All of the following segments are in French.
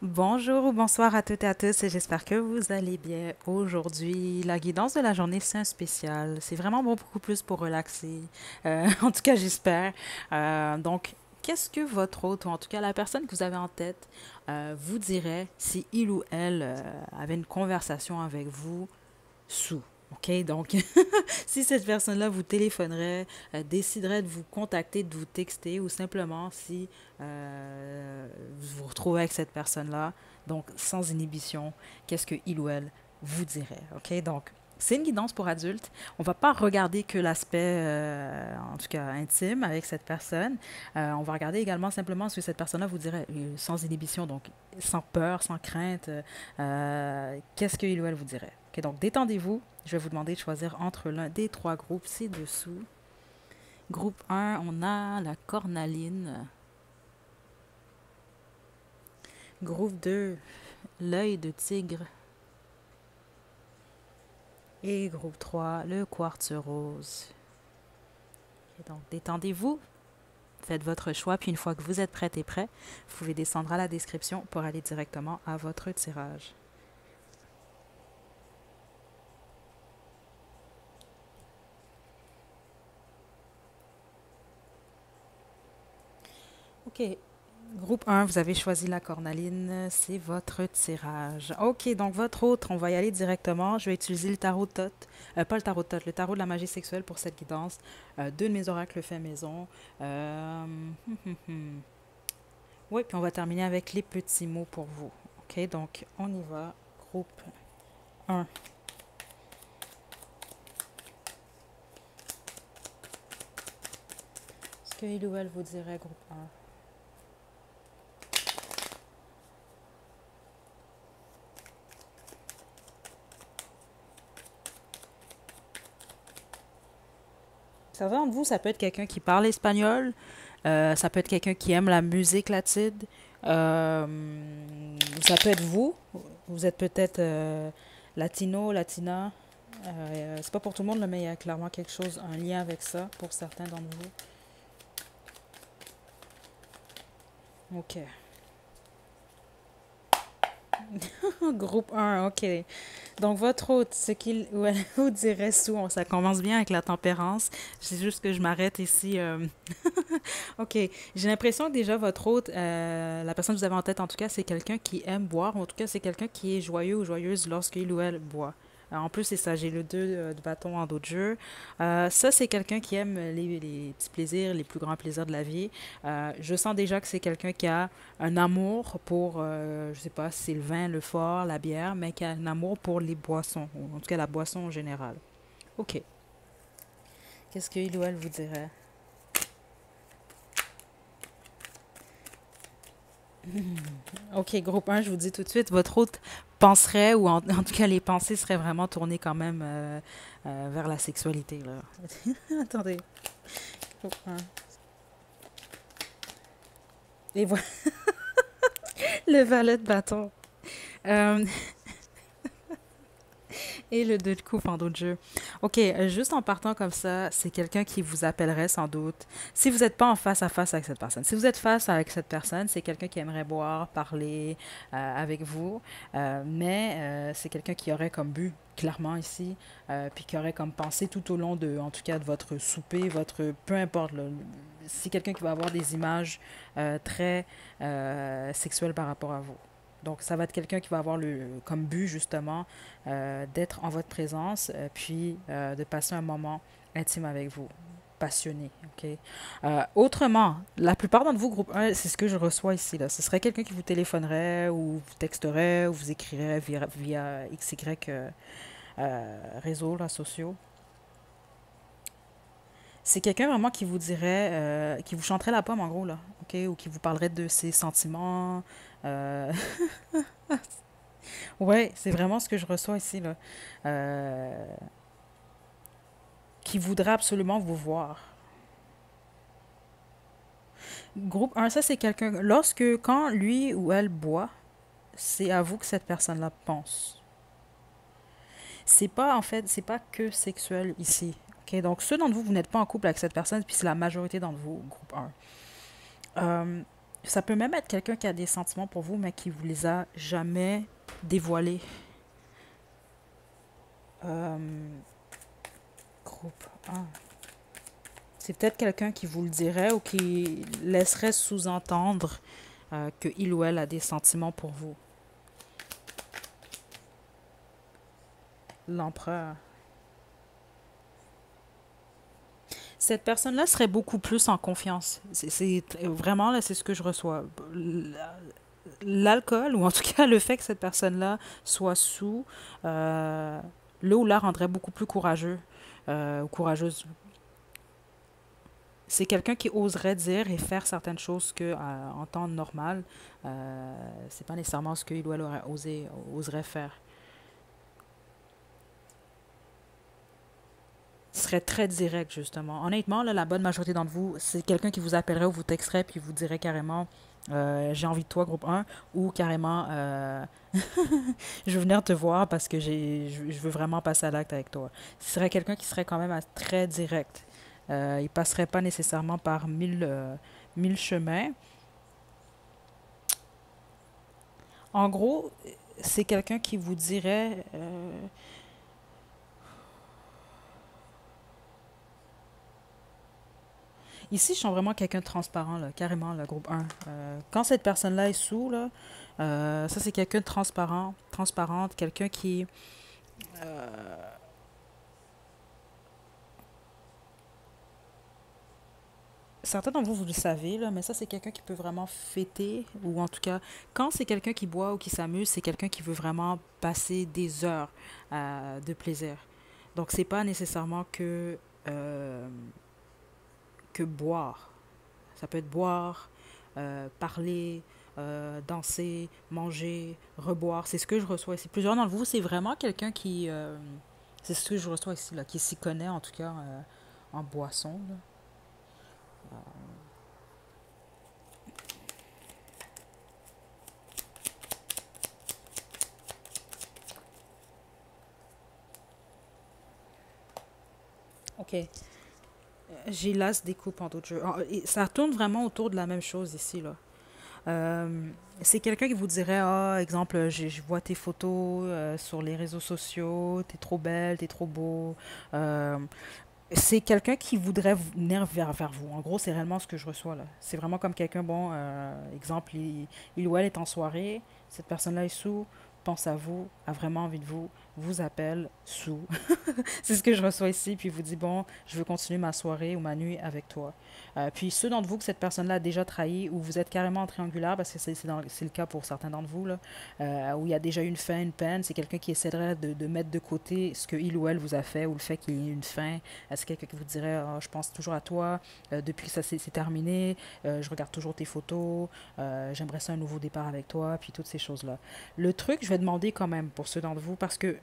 Bonjour ou bonsoir à toutes et à tous et j'espère que vous allez bien. Aujourd'hui, la guidance de la journée, c'est un spécial. C'est vraiment beaucoup plus pour relaxer. En tout cas, j'espère. Donc, qu'est-ce que votre hôte, ou en tout cas la personne que vous avez en tête, vous dirait si il ou elle avait une conversation avec vous sous? OK, donc si cette personne-là vous téléphonerait, déciderait de vous contacter, de vous texter, ou simplement si vous vous retrouvez avec cette personne-là, donc sans inhibition, qu'est-ce que il ou elle vous dirait? OK, donc c'est une guidance pour adultes. On va pas regarder que l'aspect, en tout cas intime, avec cette personne. On va regarder également simplement ce que cette personne-là vous dirait, sans inhibition, donc sans peur, sans crainte. Qu'est-ce que il ou elle vous dirait? OK, donc détendez-vous. Je vais vous demander de choisir entre l'un des trois groupes ci-dessous. Groupe un, on a la cornaline. Groupe 2, l'œil de tigre. Et groupe 3, le quartz rose. Et donc, détendez-vous, faites votre choix, puis une fois que vous êtes prête et prêt, vous pouvez descendre à la description pour aller directement à votre tirage. OK. Groupe un, vous avez choisi la cornaline, c'est votre tirage. OK, donc votre autre, on va y aller directement. Je vais utiliser le tarot Tot, pas le tarot Tot, le tarot de la magie sexuelle pour cette guidance. Deux de mes oracles faits maison. Oui, puis on va terminer avec les petits mots pour vous. OK, donc on y va. Groupe un. Est-ce que il ou elle vous dirait groupe un? Certains d'entre vous, ça peut être quelqu'un qui parle espagnol, ça peut être quelqu'un qui aime la musique latine, euh, ça peut être vous, vous êtes peut-être latino, latina. C'est pas pour tout le monde, là, mais il y a clairement quelque chose, un lien avec ça pour certains d'entre vous. OK. Groupe un, OK. Donc, votre hôte, ce qu'il ou elle vous dirait sous, ça commence bien avec la tempérance. C'est juste que je m'arrête ici. OK. J'ai l'impression que déjà, votre hôte, la personne que vous avez en tête, en tout cas, c'est quelqu'un qui aime boire. En tout cas, c'est quelqu'un qui est joyeux ou joyeuse lorsqu'il ou elle boit. En plus, c'est ça, j'ai le 2 de bâton en dos de jeu. Ça, c'est quelqu'un qui aime les petits plaisirs, les plus grands plaisirs de la vie. Je sens déjà que c'est quelqu'un qui a un amour pour, je sais pas si c'est le vin, le fort, la bière, mais qui a un amour pour les boissons, ou en tout cas la boisson en général. OK. Qu'est-ce qu'il ou elle vous dirait? OK, groupe un, je vous dis tout de suite, votre hôte penserait, ou en tout cas les pensées seraient vraiment tournées quand même vers la sexualité, là. Attendez. Groupe 1. Et voilà, le valet de bâton. Euh, Et le 2 de coupe en d'autres jeux. OK, juste en partant comme ça, c'est quelqu'un qui vous appellerait sans doute. Si vous n'êtes pas en face à face avec cette personne. Si vous êtes face avec cette personne, c'est quelqu'un qui aimerait boire, parler avec vous. Mais c'est quelqu'un qui aurait comme but, clairement ici, puis qui aurait comme pensé tout au long de, en tout cas, de votre souper, votre, peu importe, là, c'est quelqu'un qui va avoir des images très sexuelles par rapport à vous. Donc, ça va être quelqu'un qui va avoir comme but, justement, d'être en votre présence, puis de passer un moment intime avec vous, passionné. OK? Autrement, la plupart d'entre vous, groupe un, c'est ce que je reçois ici. Là. Ce serait quelqu'un qui vous téléphonerait, ou vous texterait, ou vous écrirait via XY réseaux là, sociaux. C'est quelqu'un vraiment qui vous dirait, qui vous chanterait la pomme en gros, là, OK? Ou qui vous parlerait de ses sentiments. Euh, ouais, c'est vraiment ce que je reçois ici, là. Euh, qui voudrait absolument vous voir. Groupe un, ça c'est quelqu'un, quand lui ou elle boit, c'est à vous que cette personne-là pense. C'est pas, en fait, c'est pas que sexuel ici. OK? Donc, ceux d'entre vous, vous n'êtes pas en couple avec cette personne, puis c'est la majorité d'entre vous, groupe un. Ça peut même être quelqu'un qui a des sentiments pour vous, mais qui vous les a jamais dévoilés. Euh, groupe 1. C'est peut-être quelqu'un qui vous le dirait ou qui laisserait sous-entendre que il ou elle a des sentiments pour vous. L'empereur. Cette personne-là serait beaucoup plus en confiance. Vraiment, là, c'est ce que je reçois. L'alcool, ou en tout cas le fait que cette personne-là soit sous, euh, le ou la rendrait beaucoup plus courageux ou courageuse. C'est quelqu'un qui oserait dire et faire certaines choses que, en temps normal, c'est pas nécessairement ce qu'il ou elle aurait oserait faire. Serait très direct, justement. Honnêtement, là, la bonne majorité d'entre vous, c'est quelqu'un qui vous appellerait ou vous texterait puis vous dirait carrément j'ai envie de toi, groupe un, ou carrément je veux venir te voir parce que je veux vraiment passer à l'acte avec toi. Ce serait quelqu'un qui serait quand même très direct. Il passerait pas nécessairement par mille chemins. En gros, c'est quelqu'un qui vous dirait ici, je sens vraiment quelqu'un de transparent, là, carrément, le groupe un. Quand cette personne-là est sous, là, ça c'est quelqu'un de transparent, transparente, quelqu'un qui... Certains d'entre vous, vous le savez, là, mais ça c'est quelqu'un qui peut vraiment fêter, ou en tout cas, quand c'est quelqu'un qui boit ou qui s'amuse, c'est quelqu'un qui veut vraiment passer des heures de plaisir. Donc c'est pas nécessairement euh, que boire. Ça peut être boire, parler, danser, manger, reboire. C'est ce que je reçois ici. Plusieurs d'entre vous, c'est vraiment quelqu'un qui... c'est ce que je reçois ici, là, qui s'y connaît en tout cas en boisson. Là. Ok. J'ai l'as des coupes en d'autres jeux. Ça tourne vraiment autour de la même chose ici, là. C'est quelqu'un qui vous dirait, ah, exemple, je vois tes photos sur les réseaux sociaux, t'es trop belle, t'es trop beau. Euh, c'est quelqu'un qui voudrait venir vers vous. En gros, c'est réellement ce que je reçois là. C'est vraiment comme quelqu'un, bon, exemple, il ou elle est en soirée, cette personne-là est sous, pense à vous, a vraiment envie de vous, vous appelle sous. C'est ce que je reçois ici, puis vous dit, bon, je veux continuer ma soirée ou ma nuit avec toi. Puis ceux d'entre vous que cette personne-là a déjà trahi, ou vous êtes carrément en triangulaire, parce que c'est le cas pour certains d'entre vous, là, où il y a déjà eu une fin, une peine, c'est quelqu'un qui essaierait de mettre de côté ce que il ou elle vous a fait, ou le fait qu'il y ait une fin. C'est quelqu'un qui vous dirait, oh, je pense toujours à toi, depuis que ça c'est terminé, je regarde toujours tes photos, j'aimerais ça un nouveau départ avec toi, puis toutes ces choses-là. Le truc, je vais demander quand même pour ceux d'entre vous, parce que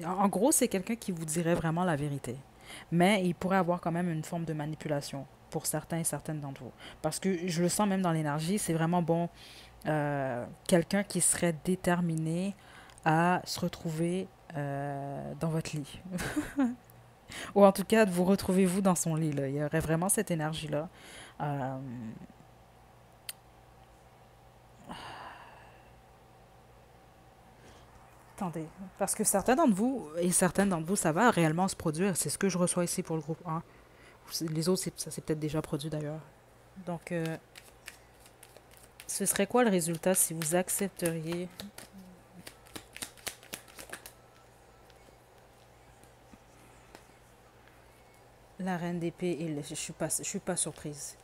en gros, c'est quelqu'un qui vous dirait vraiment la vérité. Mais il pourrait avoir quand même une forme de manipulation pour certains et certaines d'entre vous. Parce que je le sens même dans l'énergie, c'est vraiment bon. Quelqu'un qui serait déterminé à se retrouver dans votre lit. Ou en tout cas, de vous retrouver vous dans son lit. Là. Il y aurait vraiment cette énergie-là. Euh, attendez, parce que certains d'entre vous et certaines d'entre vous, ça va réellement se produire. C'est ce que je reçois ici pour le groupe 1. Les autres, ça s'est peut-être déjà produit d'ailleurs. Donc, ce serait quoi le résultat si vous accepteriez la reine d'épée et je suis pas surprise.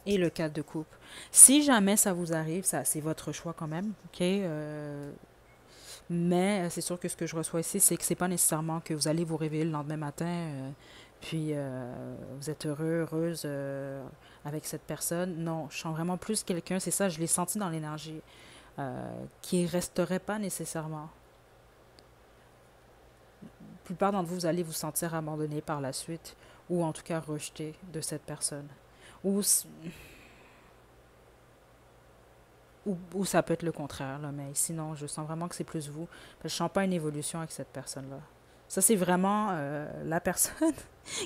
Et le 4 de coupe. Si jamais ça vous arrive, ça c'est votre choix quand même, ok. Mais c'est sûr que ce que je reçois ici, c'est que c'est pas nécessairement que vous allez vous réveiller le lendemain matin, puis vous êtes heureux, heureuse avec cette personne. Non, je sens vraiment plus quelqu'un, c'est ça, je l'ai senti dans l'énergie, qui resterait pas nécessairement. La plupart d'entre vous, vous allez vous sentir abandonné par la suite, ou en tout cas rejeté de cette personne. Ou, ou ça peut être le contraire, là, mais sinon, je sens vraiment que c'est plus vous. Parce que je sens pas une évolution avec cette personne-là. Ça, c'est vraiment la personne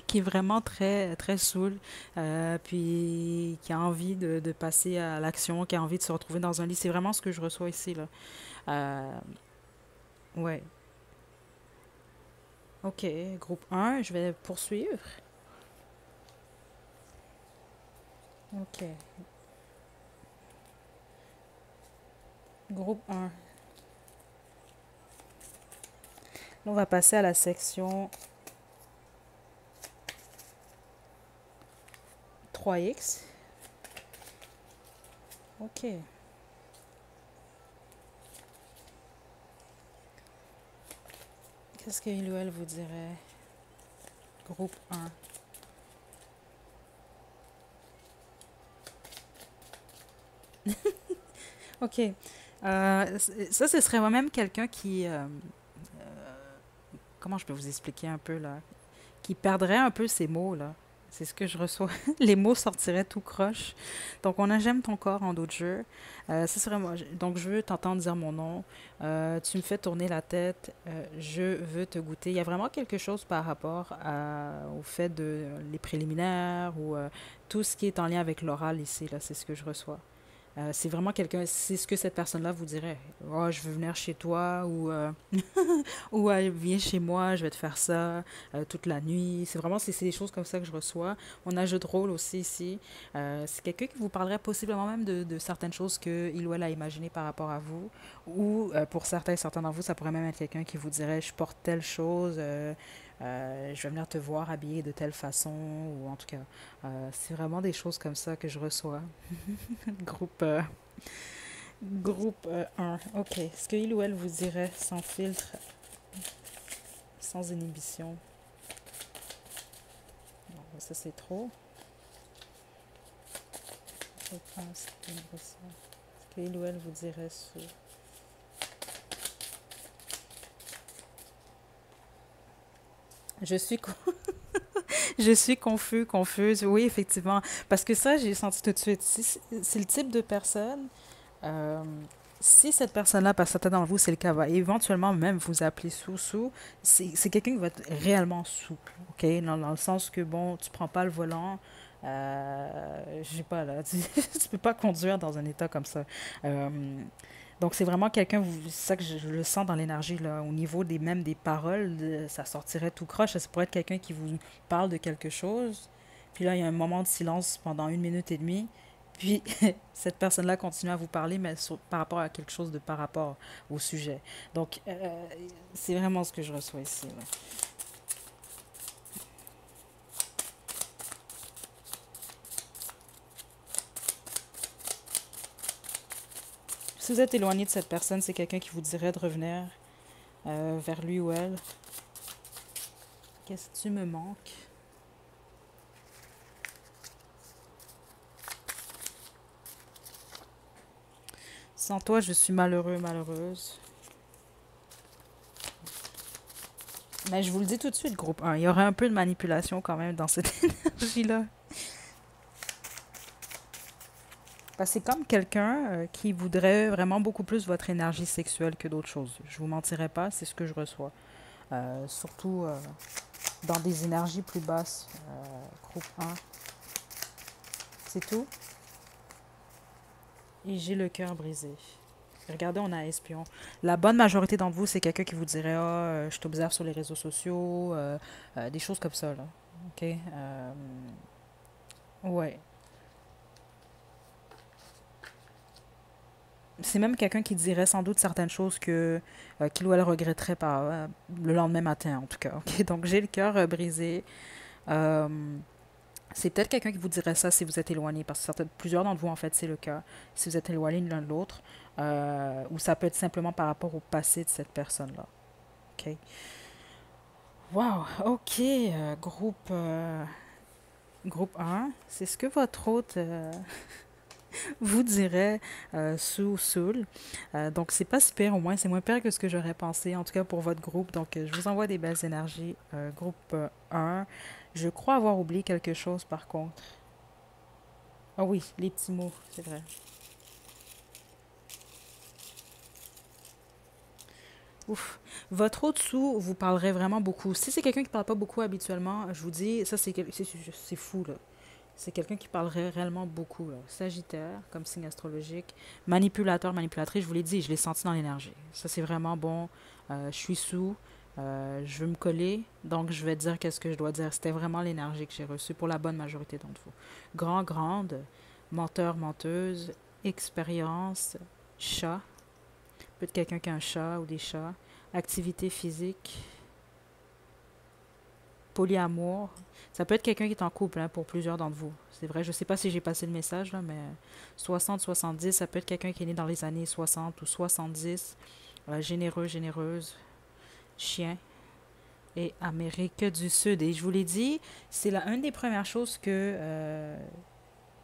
qui est vraiment très, très saoule, puis qui a envie de passer à l'action, qui a envie de se retrouver dans un lit. C'est vraiment ce que je reçois ici, là. Euh, ouais. OK. Groupe un, je vais poursuivre. OK. Groupe un. On va passer à la section 3X. OK. Qu'est-ce qu'il ou elle vous dirait? Groupe un. OK. Ça, ce serait moi-même quelqu'un qui... comment je peux vous expliquer un peu, là? Qui perdrait un peu ses mots, là. C'est ce que je reçois. Les mots sortiraient tout croche. Donc, on a j'aime ton corps en d'autres jeux. Ça serait moi. Donc, je veux t'entendre dire mon nom. Tu me fais tourner la tête. Je veux te goûter. Il y a vraiment quelque chose par rapport au fait de les préliminaires ou tout ce qui est en lien avec l'oral ici, là. C'est ce que je reçois. C'est vraiment quelqu'un, c'est ce que cette personne-là vous dirait. Oh, je veux venir chez toi ou viens chez moi, je vais te faire ça toute la nuit. C'est vraiment c'est des choses comme ça que je reçois. On a jeu de rôle aussi ici. C'est quelqu'un qui vous parlerait possiblement même de certaines choses que il ou elle a imaginées par rapport à vous. Ou pour certains d'entre vous, ça pourrait même être quelqu'un qui vous dirait je porte telle chose. Je vais venir te voir habillé de telle façon, ou en tout cas, c'est vraiment des choses comme ça que je reçois. Groupe, groupe 1. OK. Ce que il ou elle vous dirait sans filtre, sans inhibition. Non, ça c'est trop. Groupe 1, ce que il ou elle vous dirait sur... Je suis, je suis confus, confuse. Oui, effectivement. Parce que ça, j'ai senti tout de suite. Si c'est le type de personne, euh, si cette personne-là, parce que certains d'entre vous, c'est le cas, va éventuellement même vous appeler sous-sous, c'est quelqu'un qui va être réellement souple, OK? Dans le sens que, bon, tu prends pas le volant, je sais pas, là, tu peux pas conduire dans un état comme ça. Euh, donc, c'est vraiment quelqu'un, c'est ça que je le sens dans l'énergie, là, au niveau des, même des paroles, ça sortirait tout croche. Ça pourrait être quelqu'un qui vous parle de quelque chose, puis là, il y a un moment de silence pendant 1 minute et demie, puis cette personne-là continue à vous parler, mais par rapport à quelque chose de par rapport au sujet. Donc, c'est vraiment ce que je reçois ici, là. Si vous êtes éloigné de cette personne, c'est quelqu'un qui vous dirait de revenir vers lui ou elle. Qu'est-ce que tu me manques? Sans toi, je suis malheureux, malheureuse. Mais je vous le dis tout de suite, groupe 1, il y aurait un peu de manipulation quand même dans cette énergie-là. Parce que c'est comme quelqu'un qui voudrait vraiment beaucoup plus votre énergie sexuelle que d'autres choses. Je vous mentirai pas, c'est ce que je reçois. Surtout dans des énergies plus basses. Groupe 1. C'est tout. Et j'ai le cœur brisé. Regardez, on a espion. La bonne majorité d'entre vous, c'est quelqu'un qui vous dirait ah, je t'observe sur les réseaux sociaux, des choses comme ça, là. OK? Ouais. C'est même quelqu'un qui dirait sans doute certaines choses qu'il ou elle regretterait le lendemain matin, en tout cas. OK? Donc, j'ai le cœur brisé. Euh, c'est peut-être quelqu'un qui vous dirait ça si vous êtes éloigné, parce que plusieurs d'entre vous, en fait, c'est le cas. Si vous êtes éloigné l'un de l'autre, ou ça peut être simplement par rapport au passé de cette personne-là. OK? Wow, OK, groupe un. C'est ce que votre hôte vous dirait sous Soul. Donc, c'est pas si pire, au moins, c'est moins pire que ce que j'aurais pensé, en tout cas pour votre groupe. Donc, je vous envoie des belles énergies. Groupe 1. Je crois avoir oublié quelque chose, par contre. Ah oui, les petits mots, c'est vrai. Ouf. Votre au-dessous vous parlerait vraiment beaucoup. Si c'est quelqu'un qui parle pas beaucoup habituellement, je vous dis, ça c'est fou là. C'est quelqu'un qui parlerait réellement beaucoup là. Sagittaire, comme signe astrologique. Manipulateur, manipulatrice, je vous l'ai dit, je l'ai senti dans l'énergie. Ça c'est vraiment bon. Je suis sous. Je veux me coller, donc je vais dire qu'est-ce que je dois dire. C'était vraiment l'énergie que j'ai reçue pour la bonne majorité d'entre vous. Grand, grande, menteur, menteuse, expérience, chat, peut-être quelqu'un qui a un chat ou des chats, activité physique, polyamour. Ça peut être quelqu'un qui est en couple hein, pour plusieurs d'entre vous. C'est vrai, je ne sais pas si j'ai passé le message, là, mais 60-70, ça peut être quelqu'un qui est né dans les années 60 ou 70. Généreux, généreuse, chien et Amérique du Sud. Et je vous l'ai dit, c'est une des premières choses que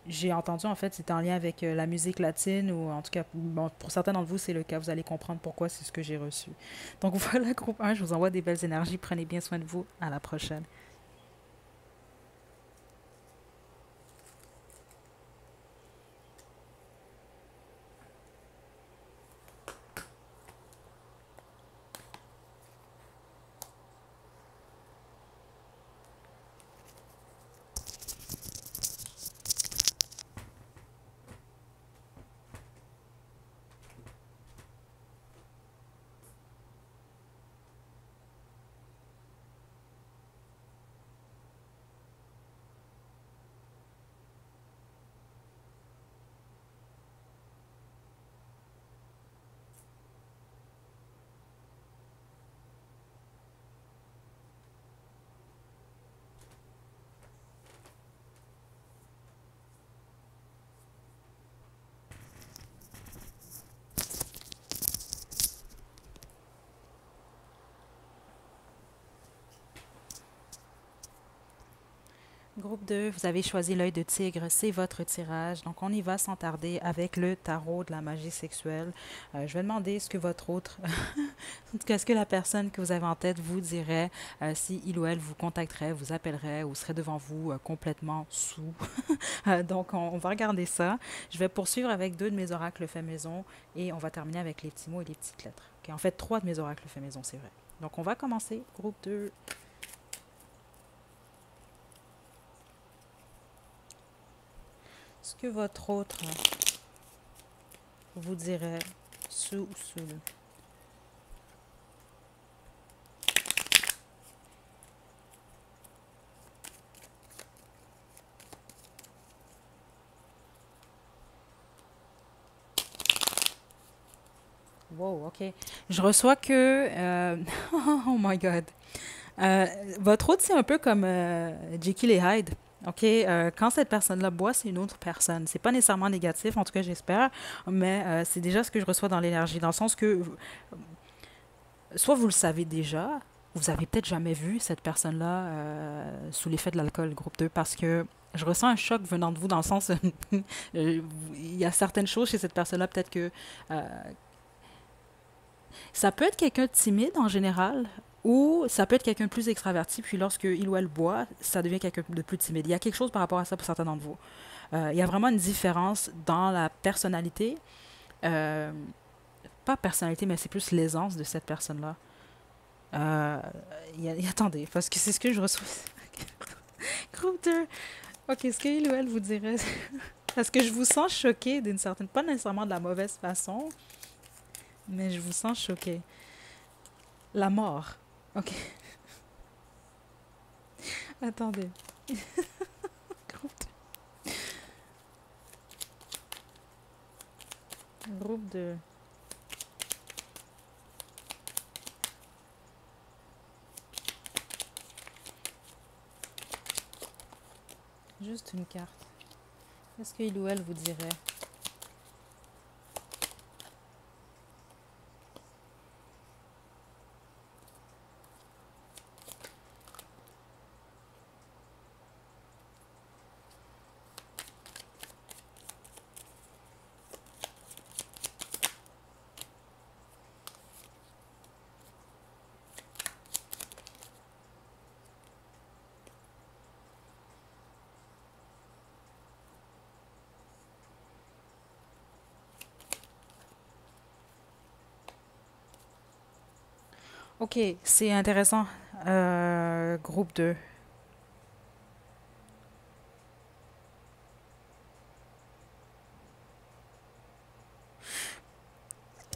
j'ai entendu, en fait, c'était en lien avec la musique latine, ou en tout cas, bon, pour certains d'entre vous, c'est le cas. Vous allez comprendre pourquoi c'est ce que j'ai reçu. Donc voilà, groupe un, je vous envoie des belles énergies. Prenez bien soin de vous. À la prochaine. Groupe 2, vous avez choisi l'œil de tigre, c'est votre tirage. Donc, on y va sans tarder avec le tarot de la magie sexuelle. Je vais demander ce que votre autre, en tout cas, ce que la personne que vous avez en tête vous dirait si il ou elle vous contacterait, vous appellerait ou serait devant vous complètement sous. Donc, on va regarder ça. Je vais poursuivre avec deux de mes oracles faits maison et on va terminer avec les petits mots et les petites lettres. Ok, en fait, trois de mes oracles faits maison, c'est vrai. Donc, on va commencer. Groupe 2. Ce que votre autre vous dirait sous ou sous. Wow, ok. Je reçois que... oh my God. Euh, Votre autre, c'est un peu comme Jekyll et Hyde. OK? Quand cette personne-là boit, c'est une autre personne. C'est pas nécessairement négatif, en tout cas, j'espère, mais c'est déjà ce que je reçois dans l'énergie, dans le sens que soit vous le savez déjà, vous avez peut-être jamais vu cette personne-là sous l'effet de l'alcool, groupe 2, parce que je ressens un choc venant de vous dans le sens, il y a certaines choses chez cette personne-là, peut-être que euh, ça peut être quelqu'un de timide en général, ou ça peut être quelqu'un de plus extraverti, puis lorsque il ou elle boit, ça devient quelqu'un de plus timide. Il y a quelque chose par rapport à ça pour certains d'entre vous. Il y a vraiment une différence dans la personnalité. Euh, Pas personnalité, mais c'est plus l'aisance de cette personne-là. Euh, attendez, parce que c'est ce que je reçois. Groupe 2. Ok, ce qu'il ou elle vous dirait. Parce que je vous sens choqué d'une certaine. Pas nécessairement de la mauvaise façon, mais je vous sens choqué. La mort. Ok, attendez. Groupe de... Juste une carte. Qu'est-ce qu'il ou elle vous dirait? Ok, c'est intéressant. Groupe 2.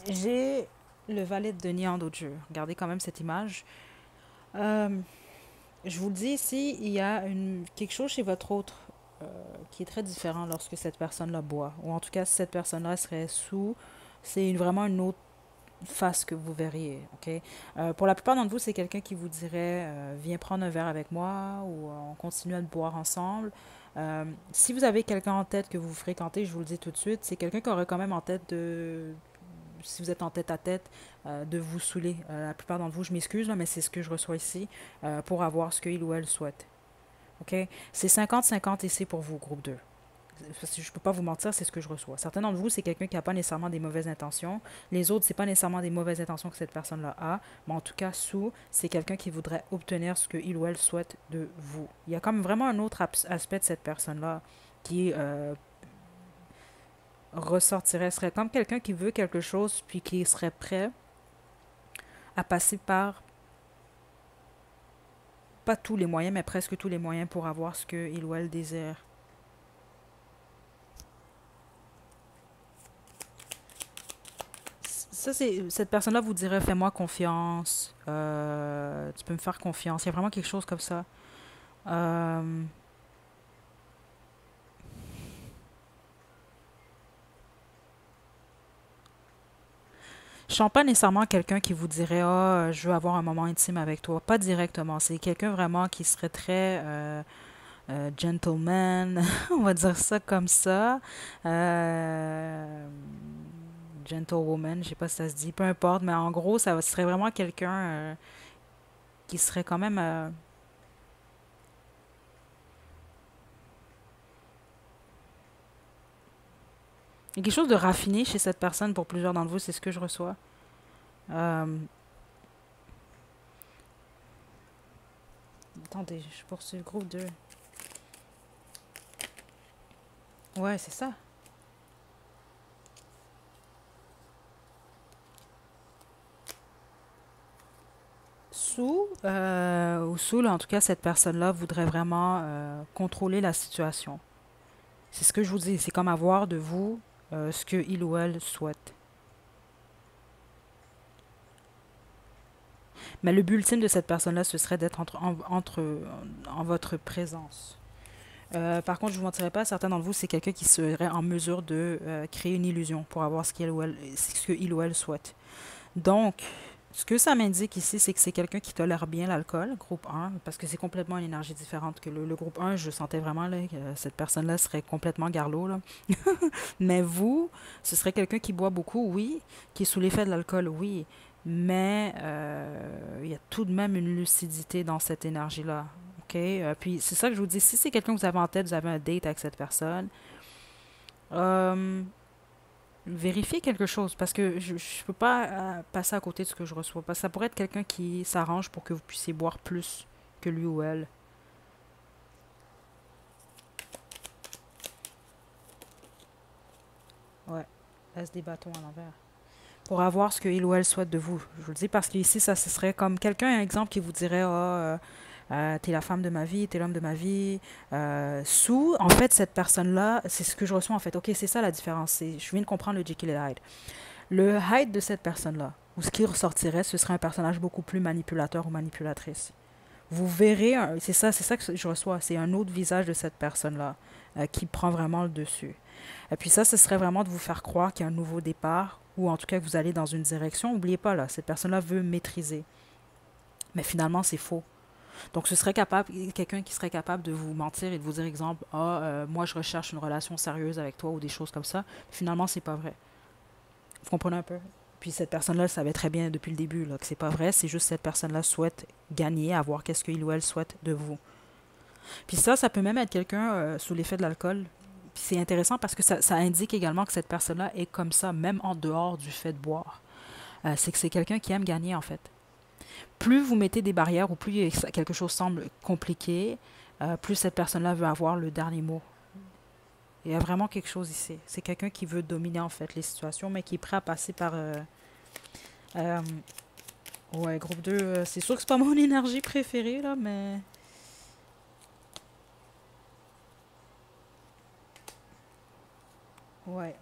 J'ai le valet de denier en d'autres jeux. Regardez quand même cette image. Euh, je vous le dis ici, il y a quelque chose chez votre autre qui est très différent lorsque cette personne-là boit. Ou en tout cas, si cette personne-là serait sous, c'est vraiment une autre face que vous verriez. Ok. Pour la plupart d'entre vous, c'est quelqu'un qui vous dirait viens prendre un verre avec moi ou on continue à boire ensemble. Si vous avez quelqu'un en tête que vous fréquentez, je vous le dis tout de suite, c'est quelqu'un qui aurait quand même en tête de si vous êtes en tête à tête, de vous saouler. La plupart d'entre vous, je m'excuse, là, mais c'est ce que je reçois ici pour avoir ce qu'il ou elle souhaite. OK? C'est 50-50 et c'est pour vous, groupe 2. Parce que je ne peux pas vous mentir, c'est ce que je reçois. Certains d'entre vous, c'est quelqu'un qui n'a pas nécessairement des mauvaises intentions. Les autres, c'est pas nécessairement des mauvaises intentions que cette personne-là a. Mais en tout cas, sous, c'est quelqu'un qui voudrait obtenir ce qu'il ou elle souhaite de vous. Il y a comme vraiment un autre aspect de cette personne-là qui ressortirait, serait comme quelqu'un qui veut quelque chose puis qui serait prêt à passer par pas tous les moyens, mais presque tous les moyens pour avoir ce qu'il ou elle désire. Ça, c'est cette personne-là vous dirait fais-moi confiance, tu peux me faire confiance. Il y a vraiment quelque chose comme ça. Euh, je sens pas nécessairement quelqu'un qui vous dirait je veux avoir un moment intime avec toi. Pas directement. C'est quelqu'un vraiment qui serait très gentleman, on va dire ça comme ça. Euh, gentlewoman, je sais pas si ça se dit, peu importe, mais en gros, ça serait vraiment quelqu'un qui serait quand même... il y a quelque chose de raffiné chez cette personne pour plusieurs d'entre vous, c'est ce que je reçois. Euh, attendez, je poursuis le groupe de... Ouais, c'est ça. Ou sous, là, en tout cas, cette personne-là voudrait vraiment contrôler la situation. C'est ce que je vous dis, c'est comme avoir de vous ce que il ou elle souhaite. Mais le but ultime de cette personne-là, ce serait d'être en votre présence. Par contre, je ne vous mentirai pas, certains d'entre vous, c'est quelqu'un qui serait en mesure de créer une illusion pour avoir ce que il ou elle souhaite. Donc, ce que ça m'indique ici, c'est que c'est quelqu'un qui tolère bien l'alcool, groupe 1, parce que c'est complètement une énergie différente que le groupe 1. Je sentais vraiment là, que cette personne-là serait complètement garlot. Là. Mais vous, ce serait quelqu'un qui boit beaucoup, oui, qui est sous l'effet de l'alcool, oui, mais il y a tout de même une lucidité dans cette énergie-là. OK? Puis c'est ça que je vous dis, si c'est quelqu'un que vous avez en tête, vous avez un date avec cette personne, euh, vérifiez quelque chose parce que je ne peux pas passer à côté de ce que je reçois. Parce que ça pourrait être quelqu'un qui s'arrange pour que vous puissiez boire plus que lui ou elle. Ouais, laisse des bâtons à l'envers. Pour avoir ce que il ou elle souhaite de vous. Je vous le dis parce qu'ici, ça ce serait comme quelqu'un, un exemple, qui vous dirait t'es la femme de ma vie, t'es l'homme de ma vie. Sous, en fait, cette personne-là, c'est ce que je reçois en fait. Ok, c'est ça la différence. Je viens de comprendre le Jekyll et Hyde. Le Hyde de cette personne-là, ou ce qui ressortirait, ce serait un personnage beaucoup plus manipulateur ou manipulatrice. Vous verrez, c'est ça que je reçois, c'est un autre visage de cette personne-là qui prend vraiment le dessus. Et puis ça, ce serait vraiment de vous faire croire qu'il y a un nouveau départ, ou en tout cas que vous allez dans une direction. N'oubliez pas, là, cette personne-là veut maîtriser. Mais finalement, c'est faux. Donc, ce serait quelqu'un qui serait capable de vous mentir et de vous dire, exemple, moi, je recherche une relation sérieuse avec toi ou des choses comme ça. Finalement, c'est pas vrai. Vous comprenez un peu? Puis cette personne-là savait très bien depuis le début là, que c'est pas vrai, c'est juste que cette personne-là souhaite gagner, avoir qu'est-ce qu'il ou elle souhaite de vous. Puis ça peut même être quelqu'un sous l'effet de l'alcool. Puis c'est intéressant parce que ça indique également que cette personne-là est comme ça, même en dehors du fait de boire. C'est que c'est quelqu'un qui aime gagner en fait. Plus vous mettez des barrières ou plus quelque chose semble compliqué, plus cette personne-là veut avoir le dernier mot. Il y a vraiment quelque chose ici. C'est quelqu'un qui veut dominer en fait les situations, mais qui est prêt à passer par euh, Ouais, groupe 2, c'est sûr que c'est pas mon énergie préférée, là, mais... Ouais.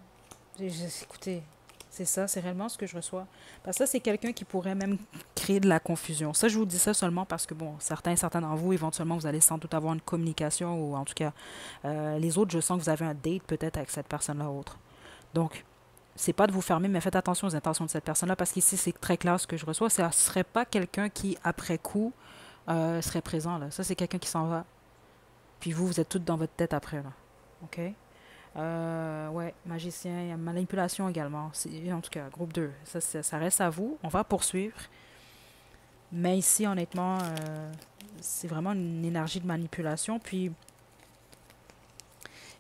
Écoutez, c'est ça, c'est réellement ce que je reçois. Parce que ça, c'est quelqu'un qui pourrait même créer de la confusion. Ça, je vous dis ça seulement parce que, bon, certains d'entre vous, éventuellement, vous allez sans doute avoir une communication ou en tout cas, les autres, je sens que vous avez un date peut-être avec cette personne-là ou autre. Donc, c'est pas de vous fermer, mais faites attention aux intentions de cette personne-là parce qu'ici, c'est très clair ce que je reçois. Ce serait pas quelqu'un qui, après coup, serait présent, là. Ça, c'est quelqu'un qui s'en va. Puis vous, vous êtes toutes dans votre tête après, là. OK? Ouais, magicien, il y a manipulation également. En tout cas, groupe 2 ça reste à vous. On va poursuivre. Mais ici, honnêtement, c'est vraiment une énergie de manipulation. Puis,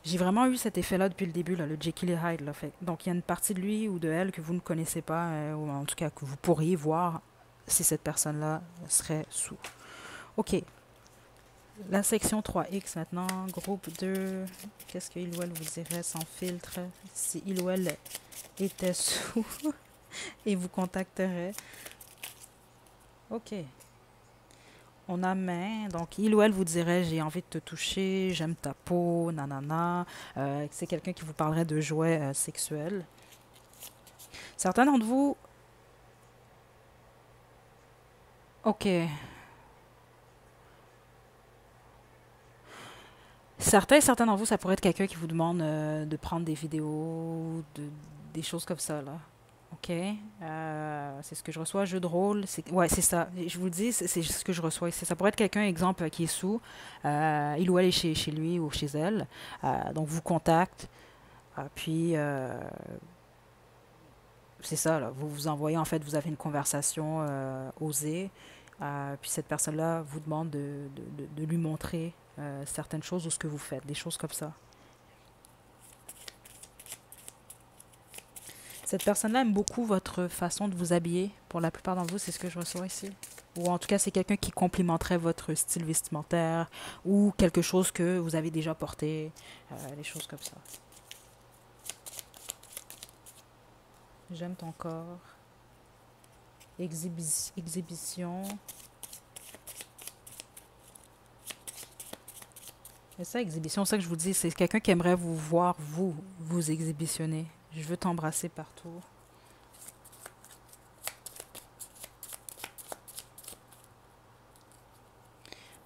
j'ai vraiment eu cet effet-là depuis le début, là, le Jekyll et Hyde. Là, fait. Donc, il y a une partie de lui ou de elle que vous ne connaissez pas, ou en tout cas que vous pourriez voir si cette personne-là serait sous. OK. La section 3X maintenant, groupe 2. Qu'est-ce que il ou elle vous dirait sans filtre si il ou elle était sous et vous contacterait? OK. On a main, donc il ou elle vous dirait j'ai envie de te toucher, j'aime ta peau, nanana. C'est quelqu'un qui vous parlerait de jouets sexuels. Certains d'entre vous, OK. Certains d'entre vous, ça pourrait être quelqu'un qui vous demande de prendre des vidéos, des choses comme ça, là. OK. C'est ce que je reçois. Jeu de rôle. Ouais, c'est ça. Je vous le dis, c'est ce que je reçois ici. Ça pourrait être quelqu'un, exemple, qui est sous. Il ou elle est chez lui ou chez elle. Donc, vous contacte. Puis, c'est ça, là. Vous vous envoyez, en fait, vous avez une conversation osée. Puis, cette personne-là vous demande de lui montrer certaines choses ou ce que vous faites. Des choses comme ça. Cette personne-là aime beaucoup votre façon de vous habiller. Pour la plupart d'entre vous, c'est ce que je reçois ici. Ou en tout cas, c'est quelqu'un qui complimenterait votre style vestimentaire ou quelque chose que vous avez déjà porté, des choses comme ça. J'aime ton corps. Exhibition. Et ça, exhibition, c'est ça que je vous dis, c'est quelqu'un qui aimerait vous voir, vous exhibitionner. Je veux t'embrasser partout.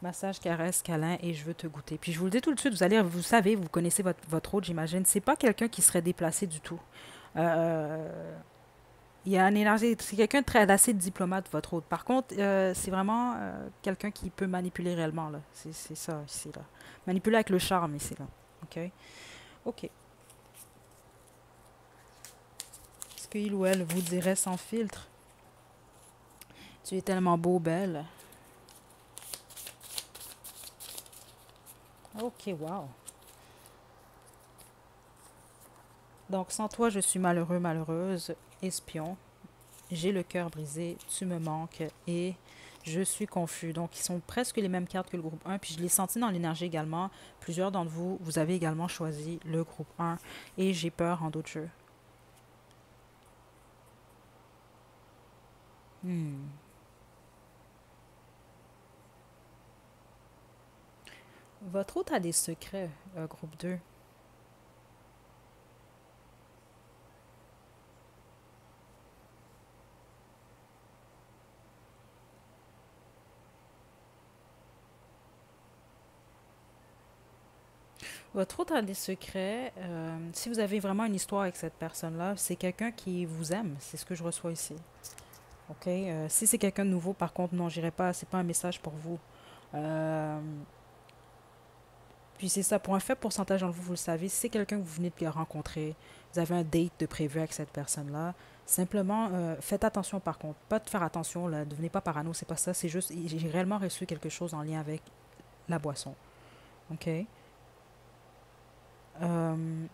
Massage, caresse, câlin et je veux te goûter. Puis je vous le dis tout de suite, vous savez, vous connaissez votre hôte, j'imagine. C'est pas quelqu'un qui serait déplacé du tout. Euh, il y a une énergie, c'est quelqu'un de très d'assez diplomate, votre hôte. Par contre, c'est vraiment quelqu'un qui peut manipuler réellement, là. C'est ça, ici, là. Manipuler avec le charme, ici, là. OK? OK. Est-ce qu'il ou elle vous dirait sans filtre? Tu es tellement beau, belle. OK, wow. Donc, sans toi, je suis malheureux, malheureuse. Espion. J'ai le cœur brisé, tu me manques et je suis confus. Donc, ils sont presque les mêmes cartes que le groupe un. Puis, je l'ai senti dans l'énergie également. Plusieurs d'entre vous, vous avez également choisi le groupe un. Et j'ai peur en d'autres jeux. Hmm. Votre hôte a des secrets, groupe 2. Votre hôte a des secrets. Si vous avez vraiment une histoire avec cette personne-là, c'est quelqu'un qui vous aime. C'est ce que je reçois ici. OK? Si c'est quelqu'un de nouveau, par contre, non, j'irai pas. C'est pas un message pour vous. Euh, Puis c'est ça, pour un faible pourcentage d'entre vous, vous le savez, si c'est quelqu'un que vous venez de rencontrer, vous avez un date de prévu avec cette personne-là, simplement faites attention par contre. Pas de faire attention, là, devenez pas parano, c'est pas ça, c'est juste, j'ai réellement reçu quelque chose en lien avec la boisson. OK?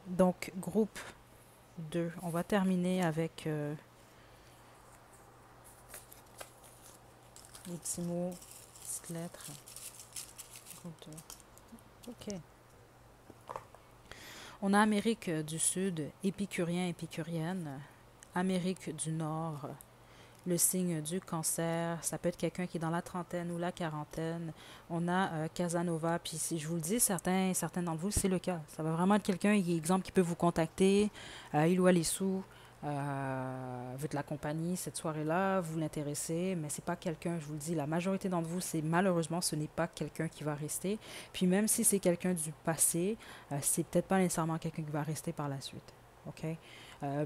Donc, groupe 2, on va terminer avec les petits mots, petites lettres. Groupe 2. OK. On a Amérique du Sud, épicurien, épicurienne. Amérique du Nord, le signe du cancer. Ça peut être quelqu'un qui est dans la trentaine ou la quarantaine. On a Casanova. Puis si je vous le dis, certains d'entre vous, c'est le cas. Ça va vraiment être quelqu'un, exemple, qui peut vous contacter. Il ou elle est sous. Veut de la compagnie cette soirée-là, vous l'intéressez, mais c'est pas quelqu'un, je vous le dis, la majorité d'entre vous, c'est malheureusement, ce n'est pas quelqu'un qui va rester. Puis même si c'est quelqu'un du passé, c'est peut-être pas nécessairement quelqu'un qui va rester par la suite. OK?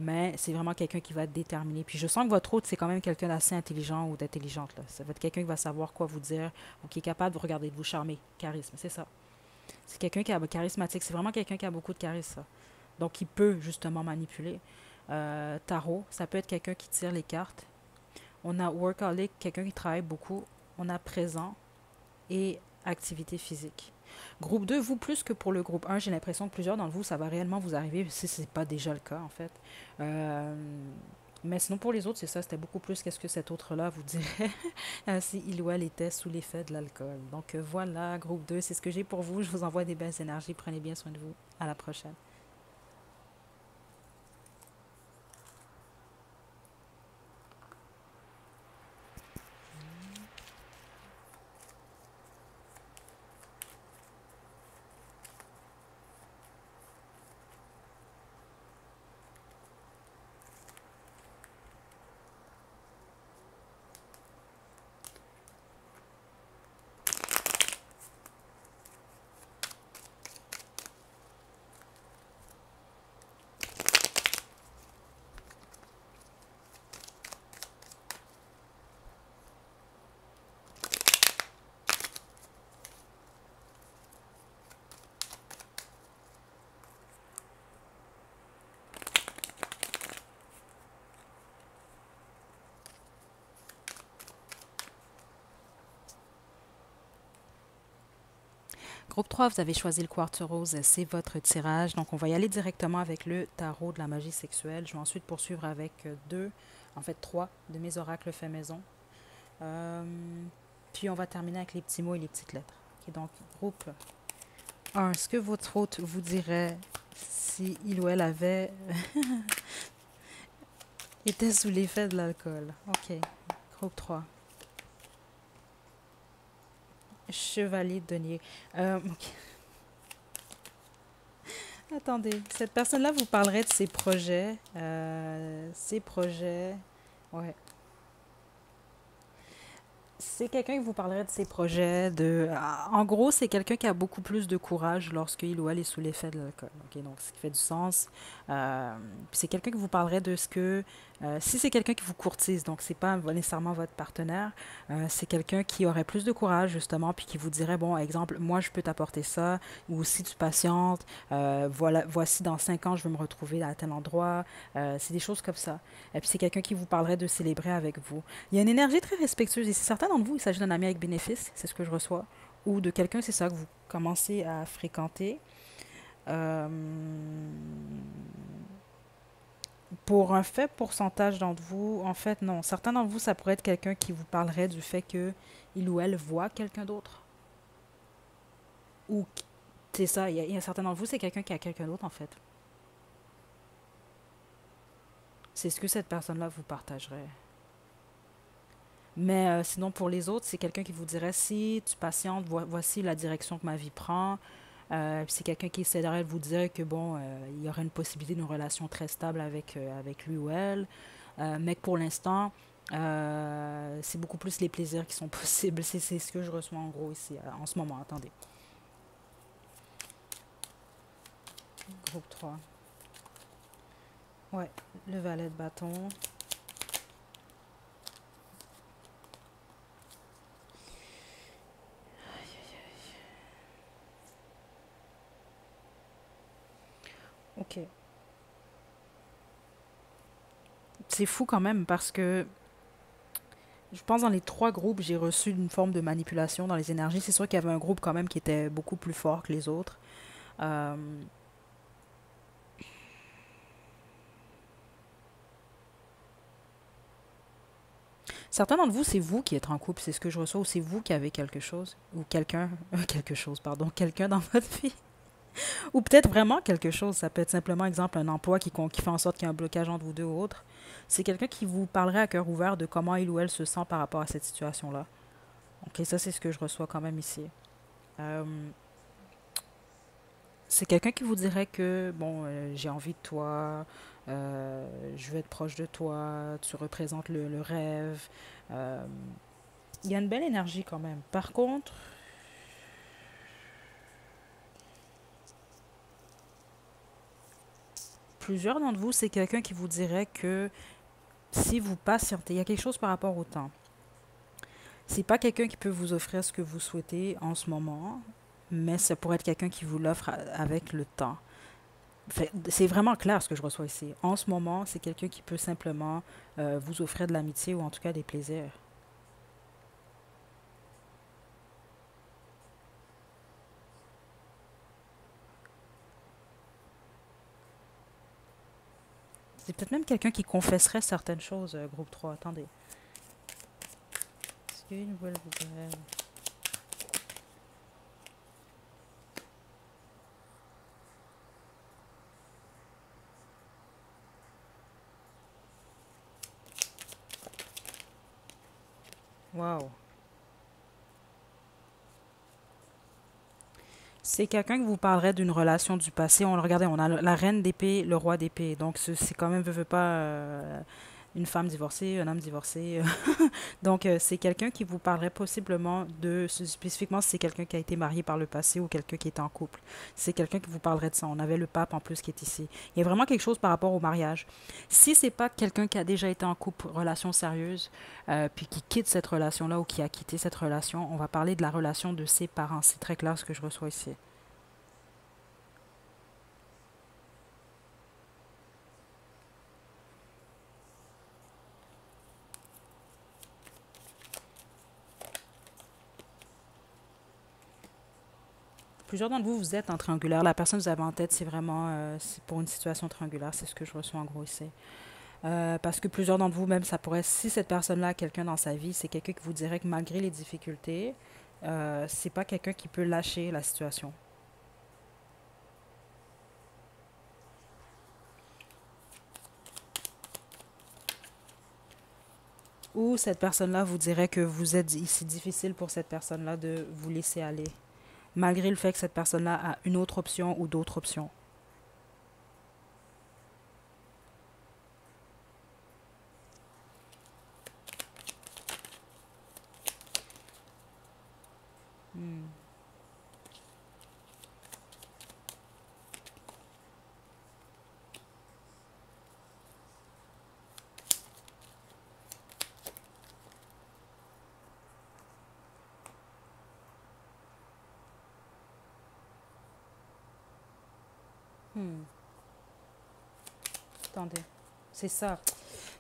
Mais c'est vraiment quelqu'un qui va être déterminé. Puis je sens que votre hôte, c'est quand même quelqu'un d'assez intelligent ou d'intelligente. Là. Ça va être quelqu'un qui va savoir quoi vous dire ou qui est capable de vous regarder, de vous charmer. Charisme, c'est ça. C'est quelqu'un qui est charismatique. C'est vraiment quelqu'un qui a beaucoup de charisme. Ça. Donc, il peut justement manipuler. Tarot, ça peut être quelqu'un qui tire les cartes. On a workaholic, quelqu'un qui travaille beaucoup. On a présent et activité physique. Groupe 2, vous, plus que pour le groupe 1, j'ai l'impression que plusieurs d'entre vous, ça va réellement vous arriver si ce n'est pas déjà le cas, en fait. Euh, mais sinon, pour les autres, c'est ça, c'était beaucoup plus qu'est-ce que cet autre-là vous dirait si il ou elle était sous l'effet de l'alcool. Donc voilà, groupe 2, c'est ce que j'ai pour vous. Je vous envoie des belles énergies. Prenez bien soin de vous. À la prochaine. Groupe 3, vous avez choisi le quartz rose, c'est votre tirage. Donc, on va y aller directement avec le tarot de la magie sexuelle. Je vais ensuite poursuivre avec deux, en fait trois de mes oracles faits maison. Euh, Puis, on va terminer avec les petits mots et les petites lettres. Ok, donc, groupe 1, ce que votre hôte vous dirait si il ou elle avait été sous l'effet de l'alcool. Ok, groupe 3. Chevalier de denier. Ok. Attendez, cette personne-là vous parlerait de ses projets. Ses projets. Ouais. C'est quelqu'un qui vous parlerait de ses projets. En gros, c'est quelqu'un qui a beaucoup plus de courage lorsqu'il ou elle est sous l'effet de l'alcool. Ok, donc, ce qui fait du sens. Puis c'est quelqu'un qui vous parlerait de ce que. Si c'est quelqu'un qui vous courtise, donc c'est pas nécessairement votre partenaire, c'est quelqu'un qui aurait plus de courage, justement, puis qui vous dirait, bon, exemple, moi, je peux t'apporter ça, ou si tu patientes, voilà, voici dans 5 ans, je vais me retrouver à tel endroit. C'est des choses comme ça. Et puis c'est quelqu'un qui vous parlerait de célébrer avec vous. Il y a une énergie très respectueuse. Et c'est certain d'entre vous, il s'agit d'un ami avec bénéfice, c'est ce que je reçois, ou de quelqu'un, c'est ça, que vous commencez à fréquenter. Euh, pour un fait pourcentage d'entre vous, en fait, non. Certains d'entre vous, ça pourrait être quelqu'un qui vous parlerait du fait que il ou elle voit quelqu'un d'autre. Ou, c'est ça, il y a certains d'entre vous, c'est quelqu'un qui a quelqu'un d'autre, en fait. C'est ce que cette personne-là vous partagerait. Mais sinon, pour les autres, c'est quelqu'un qui vous dirait si tu patientes, voici la direction que ma vie prend. C'est quelqu'un qui essaierait de vous dire que bon, il y aurait une possibilité d'une relation très stable avec lui ou elle. Mais que pour l'instant, c'est beaucoup plus les plaisirs qui sont possibles. C'est ce que je reçois en gros ici, en ce moment. Attendez. Groupe 3. Ouais, le valet de bâton. Ok. C'est fou quand même parce que je pense dans les trois groupes, j'ai reçu une forme de manipulation dans les énergies. C'est sûr qu'il y avait un groupe quand même qui était beaucoup plus fort que les autres. Euh, Certains d'entre vous, c'est vous qui êtes en couple, c'est ce que je reçois, ou c'est vous qui avez quelque chose, ou quelqu'un, quelque chose, pardon, quelqu'un dans votre vie. Ou peut-être vraiment quelque chose. Ça peut être simplement, exemple, un emploi qui fait en sorte qu'il y a un blocage entre vous deux ou autre. C'est quelqu'un qui vous parlerait à cœur ouvert de comment il ou elle se sent par rapport à cette situation-là. Ok, ça c'est ce que je reçois quand même ici. Euh, c'est quelqu'un qui vous dirait que, bon, j'ai envie de toi, je veux être proche de toi, tu représentes le rêve. Euh, il y a une belle énergie quand même. Par contre, plusieurs d'entre vous, c'est quelqu'un qui vous dirait que si vous patientez, il y a quelque chose par rapport au temps. C'est pas quelqu'un qui peut vous offrir ce que vous souhaitez en ce moment, mais ça pourrait être quelqu'un qui vous l'offre avec le temps. C'est vraiment clair ce que je reçois ici. En ce moment, c'est quelqu'un qui peut simplement vous offrir de l'amitié ou en tout cas des plaisirs. C'est peut-être même quelqu'un qui confesserait certaines choses, groupe 3. Attendez. Est-ce qu'il y a une nouvelle voudrait... Waouh. C'est quelqu'un qui vous parlerait d'une relation du passé. On le regardait, on a la reine d'épée, le roi d'épée. Donc c'est quand même, veut pas, une femme divorcée, un homme divorcé. Donc c'est quelqu'un qui vous parlerait possiblement de, spécifiquement si c'est quelqu'un qui a été marié par le passé ou quelqu'un qui est en couple. C'est quelqu'un qui vous parlerait de ça. On avait le pape en plus qui est ici. Il y a vraiment quelque chose par rapport au mariage. Si c'est pas quelqu'un qui a déjà été en couple, relation sérieuse, puis qui quitte cette relation-là ou qui a quitté cette relation, on va parler de la relation de ses parents. C'est très clair ce que je reçois ici. Plusieurs d'entre vous, vous êtes en triangulaire. La personne que vous avez en tête, c'est vraiment c'est pour une situation triangulaire. C'est ce que je reçois en gros ici. Parce que plusieurs d'entre vous, même, ça pourrait, si cette personne-là a quelqu'un dans sa vie, c'est quelqu'un qui vous dirait que malgré les difficultés, c'est pas quelqu'un qui peut lâcher la situation. Ou cette personne-là vous dirait que vous êtes, c'est difficile pour cette personne-là de vous laisser aller, malgré le fait que cette personne-là a une autre option ou d'autres options. Hmm. Hmm. Attendez. C'est ça.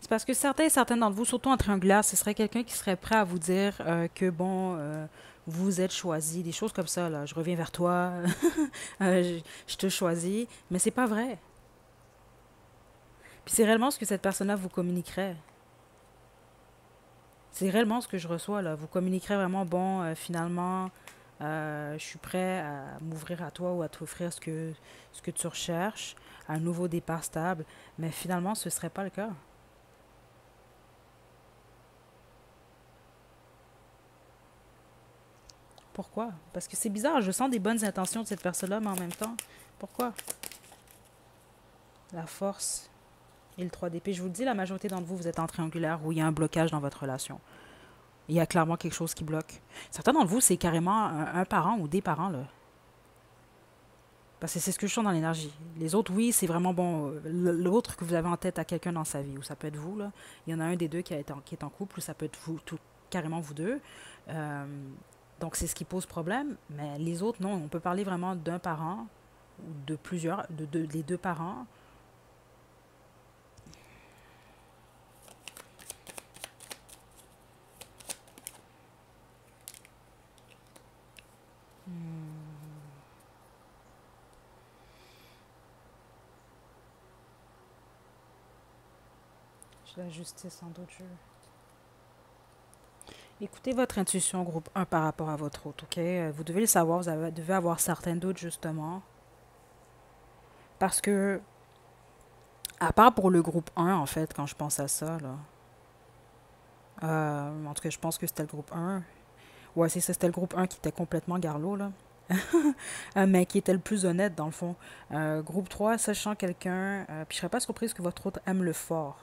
C'est parce que certains et certaines d'entre vous, surtout en triangulaire, ce serait quelqu'un qui serait prêt à vous dire que, bon, vous êtes choisi, des choses comme ça, là. Je reviens vers toi, je te choisis, mais c'est pas vrai. Puis c'est réellement ce que cette personne-là vous communiquerait. C'est réellement ce que je reçois, là. Vous communiquerez vraiment, bon, finalement, je suis prêt à m'ouvrir à toi ou à t'offrir ce que tu recherches, un nouveau départ stable, mais finalement, ce ne serait pas le cas. Pourquoi? Parce que c'est bizarre, je sens des bonnes intentions de cette personne-là, mais en même temps, pourquoi? La force et le 3 d'épée. Je vous le dis, la majorité d'entre vous, vous êtes en triangulaire où il y a un blocage dans votre relation. Il y a clairement quelque chose qui bloque. Certains d'entre vous, c'est carrément un parent ou des parents, là. Parce que c'est ce que je sens dans l'énergie. Les autres, oui, c'est vraiment bon. L'autre que vous avez en tête a quelqu'un dans sa vie, ou ça peut être vous, là. Il y en a un des deux qui est en couple, ou ça peut être vous, carrément vous deux. Euh, donc, c'est ce qui pose problème. Mais les autres, non. On peut parler vraiment d'un parent, ou de plusieurs, les deux parents. Je la justice, sans doute. Écoutez votre intuition, groupe un par rapport à votre autre, ok? Vous devez le savoir, devez avoir certains doutes, justement. Parce que, à part pour le groupe un en fait, quand je pense à ça, là, en tout cas, je pense que c'était le groupe un. Ouais, c'est ça, c'était le groupe un qui était complètement garlot, là. Mais qui était le plus honnête, dans le fond. Groupe 3 sachant quelqu'un, puis je serais pas surprise que votre autre aime le fort.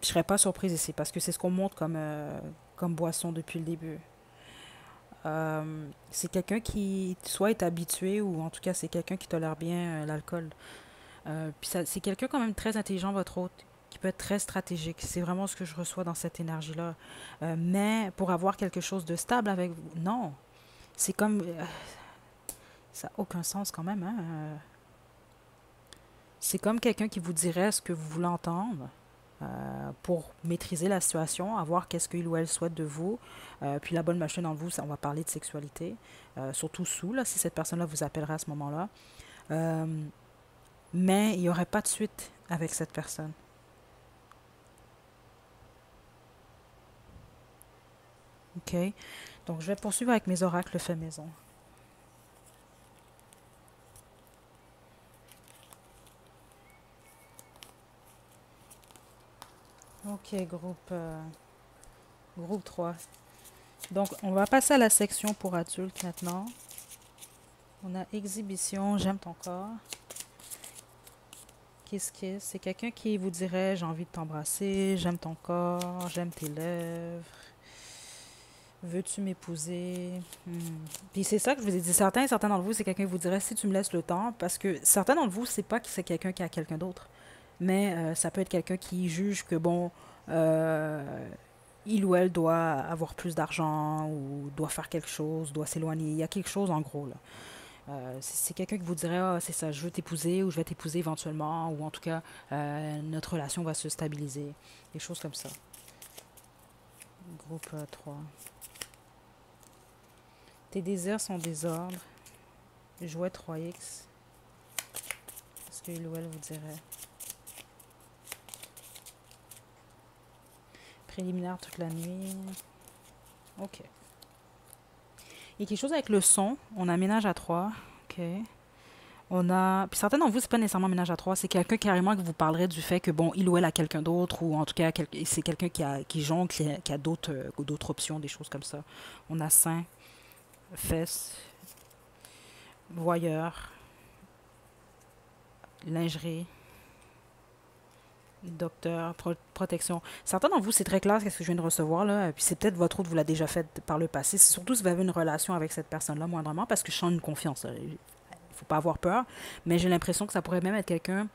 Je serais pas surprise ici, parce que c'est ce qu'on montre comme boisson depuis le début. C'est quelqu'un qui soit est habitué, ou en tout cas, c'est quelqu'un qui tolère bien l'alcool. Puis c'est quelqu'un quand même très intelligent, votre hôte, qui peut être très stratégique. C'est vraiment ce que je reçois dans cette énergie-là. Mais pour avoir quelque chose de stable avec vous, non. C'est comme... ça n'a aucun sens quand même, hein. C'est comme quelqu'un qui vous dirait ce que vous voulez entendre pour maîtriser la situation, à voir qu'est-ce qu'il ou elle souhaite de vous. Puis la bonne machine en vous, on va parler de sexualité, surtout sous, là, si cette personne-là vous appellera à ce moment-là. Euh, mais il n'y aurait pas de suite avec cette personne. OK? Donc, je vais poursuivre avec mes oracles fait maison. OK, groupe 3. Donc, on va passer à la section pour adultes maintenant. On a exhibition, j'aime ton corps. Kiss Kiss, c'est quelqu'un qui vous dirait j'ai envie de t'embrasser, j'aime ton corps, j'aime tes lèvres. Veux-tu m'épouser? Puis c'est ça que je vous ai dit. Certains d'entre vous, c'est quelqu'un qui vous dirait si tu me laisses le temps. Parce que certains d'entre vous, c'est pas que c'est quelqu'un qui a quelqu'un d'autre. Mais ça peut être quelqu'un qui juge que, bon, il ou elle doit avoir plus d'argent ou doit faire quelque chose, doit s'éloigner. Il y a quelque chose en gros, là. C'est quelqu'un qui vous dirait, ah, c'est ça, je veux t'épouser ou je vais t'épouser éventuellement, ou en tout cas, notre relation va se stabiliser. Des choses comme ça. Groupe 3. Tes désirs sont désordre. Jouet 3X. Est-ce que il ou elle vous dirait? Préliminaire toute la nuit. Ok. Il y a quelque chose avec le son. On a ménage à 3. Ok. On a. Puis certains d'entre vous, c'est pas nécessairement ménage à 3. C'est quelqu'un carrément qui vous parlerait du fait que, bon, il ou elle a quelqu'un d'autre, ou en tout cas, c'est quelqu'un qui jongle, qui a d'autres options, des choses comme ça. On a sein, fesses, voyeur, lingerie, docteur, protection. Certains d'entre vous, c'est très clair ce que je viens de recevoir, là. Puis c'est peut-être votre autre vous l'a déjà fait par le passé. C'est surtout si vous avez une relation avec cette personne-là, moindrement, parce que je sens une confiance, là. Il faut pas avoir peur. Mais j'ai l'impression que ça pourrait même être quelqu'un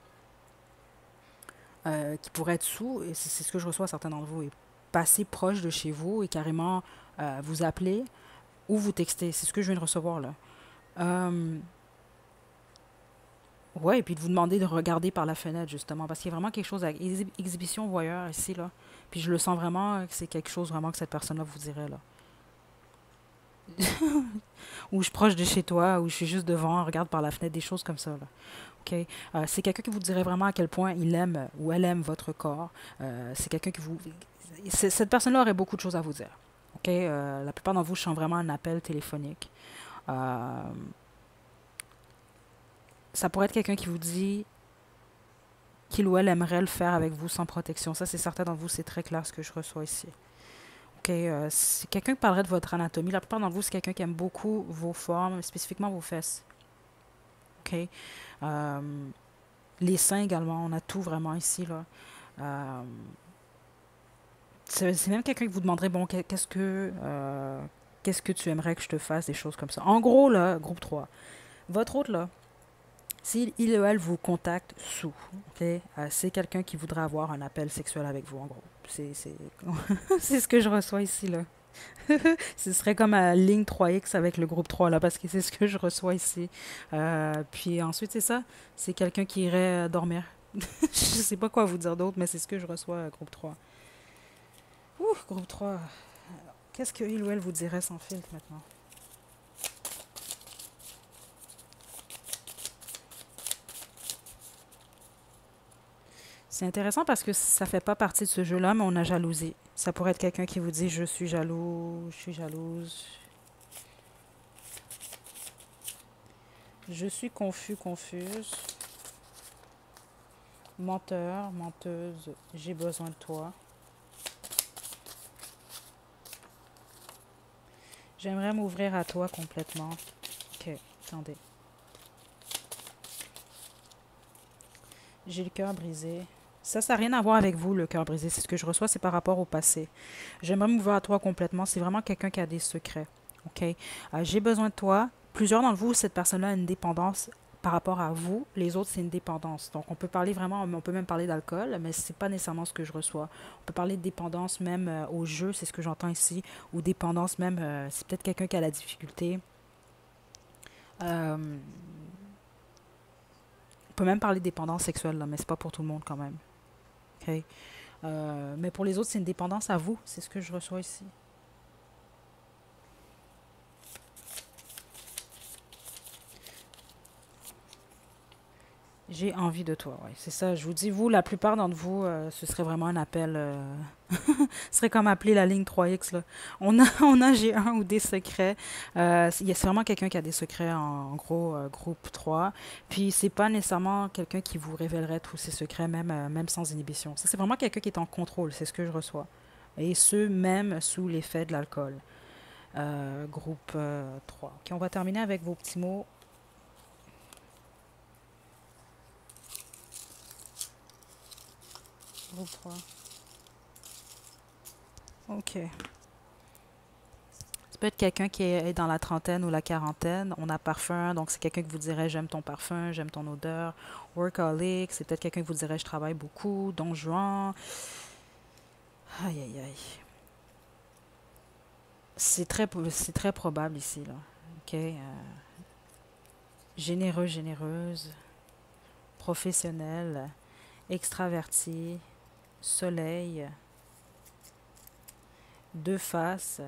qui pourrait être sous, et c'est ce que je reçois à certains d'entre vous, et passer proche de chez vous et carrément vous appeler ou vous texter. C'est ce que je viens de recevoir, là. Euh, Ouais, et puis de vous demander de regarder par la fenêtre, justement, parce qu'il y a vraiment quelque chose avec exhibition voyeur ici, là. Puis je le sens vraiment que c'est quelque chose vraiment que cette personne-là vous dirait, là. Ou je suis proche de chez toi, ou je suis juste devant, regarde par la fenêtre, des choses comme ça, là. OK? C'est quelqu'un qui vous dirait vraiment à quel point il aime ou elle aime votre corps. C'est quelqu'un qui vous... Cette personne-là aurait beaucoup de choses à vous dire. OK? La plupart d'entre vous, je sens vraiment un appel téléphonique. Euh, Ça pourrait être quelqu'un qui vous dit qu'il ou elle aimerait le faire avec vous sans protection. Ça, c'est certain d'entre vous, c'est très clair ce que je reçois ici. OK, c'est quelqu'un qui parlerait de votre anatomie. La plupart d'entre vous, c'est quelqu'un qui aime beaucoup vos formes, spécifiquement vos fesses. OK? Euh, les seins également, on a tout vraiment ici, là. Euh, c'est même quelqu'un qui vous demanderait, bon, qu'est-ce que tu aimerais que je te fasse, des choses comme ça. En gros, là, groupe 3. Votre autre, là, si il ou elle vous contacte sous, ok, c'est quelqu'un qui voudrait avoir un appel sexuel avec vous, en gros. C'est ce que je reçois ici, là. Ce serait comme à ligne 3X avec le groupe 3 là, parce que c'est ce que je reçois ici. Puis ensuite, c'est ça. C'est quelqu'un qui irait dormir. Je sais pas quoi vous dire d'autre, mais c'est ce que je reçois, groupe 3. Ouh, groupe 3. Qu'est-ce que il ou elle vous dirait sans filtre maintenant? C'est intéressant parce que ça fait pas partie de ce jeu-là, mais on a jalousie. Ça pourrait être quelqu'un qui vous dit je suis jaloux, je suis jalouse. Je suis confus, confuse. Menteur, menteuse, j'ai besoin de toi. J'aimerais m'ouvrir à toi complètement. Ok, attendez. J'ai le cœur brisé. Ça n'a rien à voir avec vous, le cœur brisé. C'est ce que je reçois, c'est par rapport au passé. J'aimerais m'ouvrir à toi complètement. C'est vraiment quelqu'un qui a des secrets. OK? J'ai besoin de toi. Plusieurs d'entre vous, cette personne-là a une dépendance par rapport à vous. Les autres, c'est une dépendance. Donc, on peut parler vraiment, on peut même parler d'alcool, mais c'est pas nécessairement ce que je reçois. On peut parler de dépendance même au jeu, c'est ce que j'entends ici, ou dépendance même, c'est peut-être quelqu'un qui a la difficulté. Euh, on peut même parler de dépendance sexuelle, là, mais c'est pas pour tout le monde quand même. OK? Mais pour les autres, c'est une dépendance à vous. C'est ce que je reçois ici. J'ai envie de toi, ouais. C'est ça, je vous dis, vous, la plupart d'entre vous, ce serait vraiment un appel. Ce serait comme appeler la ligne 3X, là. On a j'ai un ou des secrets. C'est vraiment quelqu'un qui a des secrets en gros, groupe 3. Puis c'est pas nécessairement quelqu'un qui vous révélerait tous ses secrets, même, même sans inhibition. Ça, c'est vraiment quelqu'un qui est en contrôle, c'est ce que je reçois. Et ce, même sous l'effet de l'alcool. Groupe 3. Ok, on va terminer avec vos petits mots. Groupe 3. Ok. Ça peut être quelqu'un qui est dans la trentaine ou la quarantaine. On a parfum, donc c'est quelqu'un qui vous dirait j'aime ton parfum, j'aime ton odeur. Workaholic, c'est peut-être quelqu'un qui vous dirait je travaille beaucoup. Don Juan. Aïe, aïe, aïe. C'est très probable ici, là. Ok. Généreux, généreuse, professionnel, extraverti, soleil, deux faces,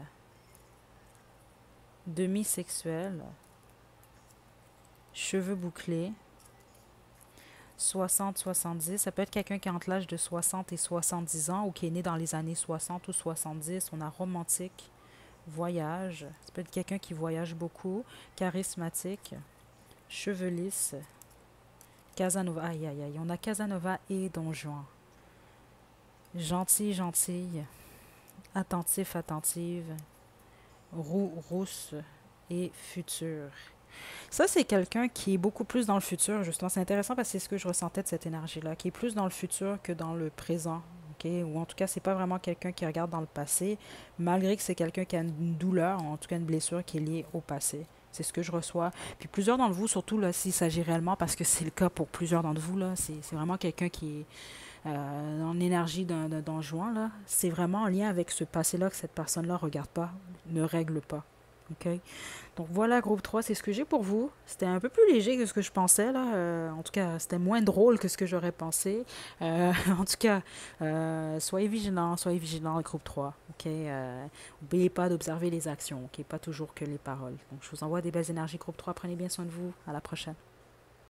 demi-sexuel, cheveux bouclés, 60-70. Ça peut être quelqu'un qui est entre l'âge de 60 et 70 ans ou qui est né dans les années 60 ou 70. On a romantique, voyage. Ça peut être quelqu'un qui voyage beaucoup, charismatique, cheveux lisses, Casanova. Aïe, aïe, aïe. On a Casanova et Don Juan. Gentil, gentille, attentif, attentive, roux, rousse et futur. Ça, c'est quelqu'un qui est beaucoup plus dans le futur, justement. C'est intéressant parce que c'est ce que je ressentais de cette énergie-là, qui est plus dans le futur que dans le présent. OK? Ou en tout cas, c'est pas vraiment quelqu'un qui regarde dans le passé, malgré que c'est quelqu'un qui a une douleur, en tout cas une blessure qui est liée au passé. C'est ce que je reçois. Puis plusieurs d'entre vous, surtout là, s'il s'agit réellement, parce que c'est le cas pour plusieurs d'entre vous, là, c'est vraiment quelqu'un qui est en énergie d'un Don Juan, là. C'est vraiment en lien avec ce passé-là que cette personne-là regarde pas, ne règle pas. OK? Donc voilà, groupe 3, c'est ce que j'ai pour vous. C'était un peu plus léger que ce que je pensais, là. En tout cas, c'était moins drôle que ce que j'aurais pensé. En tout cas, soyez vigilants, groupe 3. OK? N'oubliez pas d'observer les actions, OK? Pas toujours que les paroles. Donc je vous envoie des belles énergies, groupe 3. Prenez bien soin de vous. À la prochaine.